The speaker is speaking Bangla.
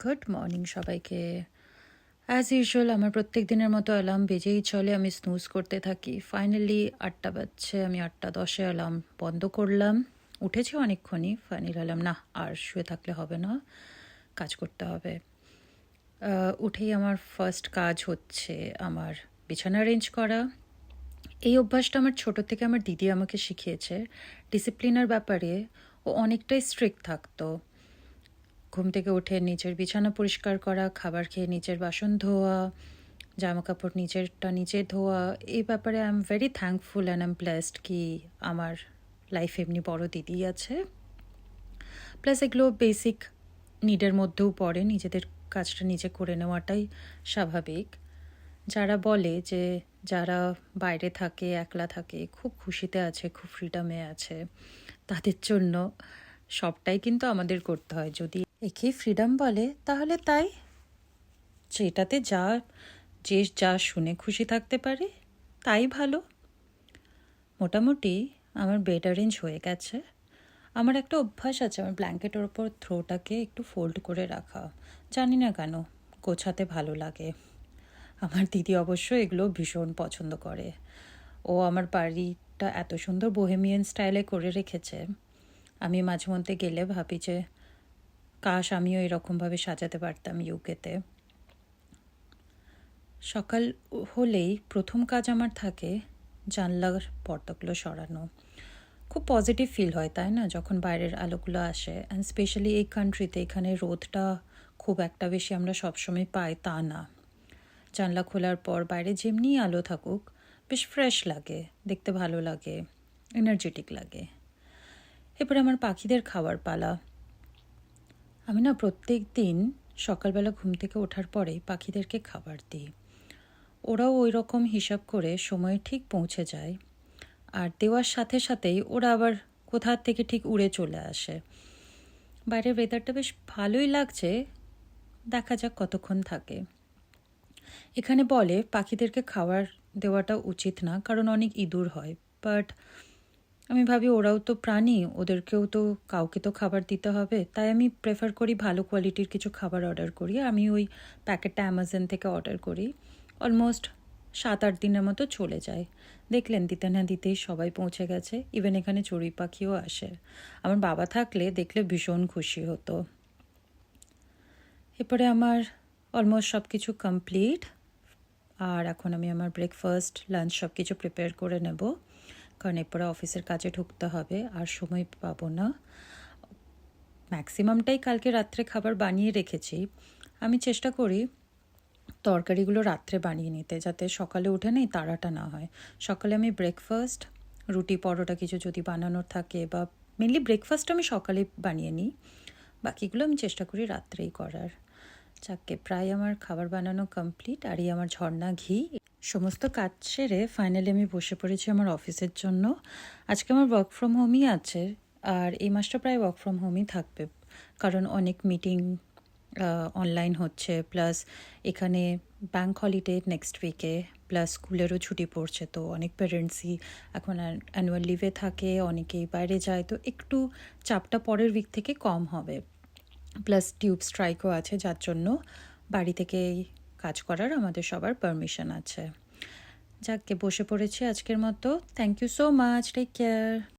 গুড মর্নিং সবাইকে। অ্যাজ ইউজুয়াল আমার প্রত্যেক দিনের মতো অ্যালার্ম বেজেই চলে, আমি স্নুজ করতে থাকি। ফাইনালি 8টা বাজছে, আমি 8টা 10-এ অ্যালার্ম বন্ধ করলাম। উঠেছি অনেকক্ষণই, ফাইনালি এলাম না আর শুয়ে থাকলে হবে না, কাজ করতে হবে। উঠেই আমার ফার্স্ট কাজ হচ্ছে আমার বিছানা অ্যারেঞ্জ করা। এই অভ্যাসটা আমার ছোটো থেকে আমার দিদি আমাকে শিখিয়েছে। ডিসিপ্লিনের ব্যাপারে ও অনেকটাই স্ট্রিক্ট থাকতো। ঘুম থেকে উঠে নিজের বিছানা পরিষ্কার করা, খাবার খেয়ে নিজের বাসন ধোয়া, জামা কাপড় নিজেরটা নিজে ধোয়া, এই ব্যাপারে I am very thankful and I am blessed কি আমার লাইফে এমনি বড় দিদি আছে। প্লাস এগুলো বেসিক নিডের মধ্যেও পড়ে, নিজেদের কাজটা নিজে করে নেওয়াটাই স্বাভাবিক। যারা বলে যে যারা বাইরে থাকে, একলা থাকে, খুব খুশিতে আছে, খুব ফ্রিডমে আছে, তাদের জন্য সবটাই কিন্তু আমাদের করতে হয়। যদি একেই ফ্রিডম বলে তাহলে তাই, যেটাতে যে যা শুনে খুশি থাকতে পারে তাই ভালো। মোটামুটি আমার বেড অ্যারেঞ্জ হয়ে গেছে। আমার একটা অভ্যাস আছে আমার ব্ল্যাঙ্কেটের ওপর থ্রোটাকে একটু ফোল্ড করে রাখা, জানি না কেন, গোছাতে ভালো লাগে। আমার দিদি অবশ্য এগুলো ভীষণ পছন্দ করে। ও আমার বাড়িটা এত সুন্দর বোহেমিয়ান স্টাইলে করে রেখেছে, আমি মাঝে মধ্যে গেলে ভাবি যে কাশ আমিও এরকমভাবে সাজাতে পারতাম ইউকেতে। সকাল হলেই প্রথম কাজ আমার থাকে জানলার পর্দাগুলো সরানো। খুব পজিটিভ ফিল হয়, তাই না, যখন বাইরের আলোগুলো আসে। অ্যান্ড স্পেশালি এই কান্ট্রিতে এখানে রোদটা খুব একটা বেশি আমরা সবসময় পাই তা না। জানলা খোলার পর বাইরে যেমনি আলো থাকুক বেশ ফ্রেশ লাগে, দেখতে ভালো লাগে, এনার্জেটিক লাগে। এরপরে আমার পাখিদের খাবার পালা। আমি না প্রত্যেক দিন সকালবেলা ঘুম থেকে ওঠার পরেই পাখিদেরকে খাবার দিই। ওরাও ওই রকম হিসাব করে সময়ে ঠিক পৌঁছে যায়, আর দেওয়ার সাথে সাথেই ওরা আবার কোথা থেকে ঠিক উড়ে চলে আসে। বাইরের ওয়েদারটা বেশ ভালোই লাগছে, দেখা যাক কতক্ষণ থাকে। এখানে বলে পাখিদেরকে খাবার দেওয়াটা উচিত না, কারণ অনেক ইঁদুর হয়। বাট আমি ভাবি ওরাও তো প্রাণী, ওদেরকেও তো কাউকে তো খাবার দিতে হবে, তাই আমি প্রেফার করি ভালো কোয়ালিটির কিছু খাবার অর্ডার করি। আমি ওই প্যাকেটটা অ্যামাজন থেকে অর্ডার করি, অলমোস্ট 7-8 দিনের মতো চলে যায়। দেখলেন দিতে না দিতেই সবাই পৌঁছে গেছে, ইভেন এখানে চড়ুই পাখিও আসে। আমার বাবা থাকলে দেখলে ভীষণ খুশি হতো। এরপরে আমার অলমোস্ট সব কিছু কমপ্লিট, আর এখন আমি আমার ব্রেকফাস্ট লাঞ্চ সব কিছু প্রিপেয়ার করে নেব, কারণ এরপরে অফিসের কাজে ঢুকতে হবে, আর সময় পাবো না। ম্যাক্সিমামটাই কালকে রাত্রে খাবার বানিয়ে রেখেছি। আমি চেষ্টা করি তরকারিগুলো রাত্রে বানিয়ে নিতে, যাতে সকালে উঠে নেই তাড়াটা না হয়। সকালে আমি ব্রেকফাস্ট, রুটি পরোটা কিছু যদি বানানোর থাকে, বা মেনলি ব্রেকফাস্ট আমি সকালে বানিয়ে নিই, বাকিগুলো আমি চেষ্টা করি রাত্রেই করার। যাকে প্রায় আমার খাবার বানানো কমপ্লিট, আর এই আমার ঝর্ণা ঘি। সমস্ত কাজ সেরে ফাইনালি আমি বসে পড়েছি আমার অফিসের জন্য। আজকে আমার ওয়ার্ক ফ্রম হোমই আছে, আর এই মাসটা প্রায় ওয়ার্ক ফ্রম হোমই থাকবে, কারণ অনেক মিটিং অনলাইন হচ্ছে, প্লাস এখানে ব্যাঙ্ক হলিডে নেক্সট উইকে, প্লাস স্কুলেরও ছুটি পড়ছে, তো অনেক প্যারেন্টসই এখন অ্যানুয়াল লিভে থাকে, অনেকেই বাইরে যায়, তো একটু চাপটা পরের উইক থেকে কম হবে। প্লাস টিউব স্ট্রাইকও আছে, যার জন্য বাড়ি থেকেই কাজ করার আমাদের সবার পারমিশন আছে। যাকে বসে পড়েছি আজকের মতো। Thank you so much, take care.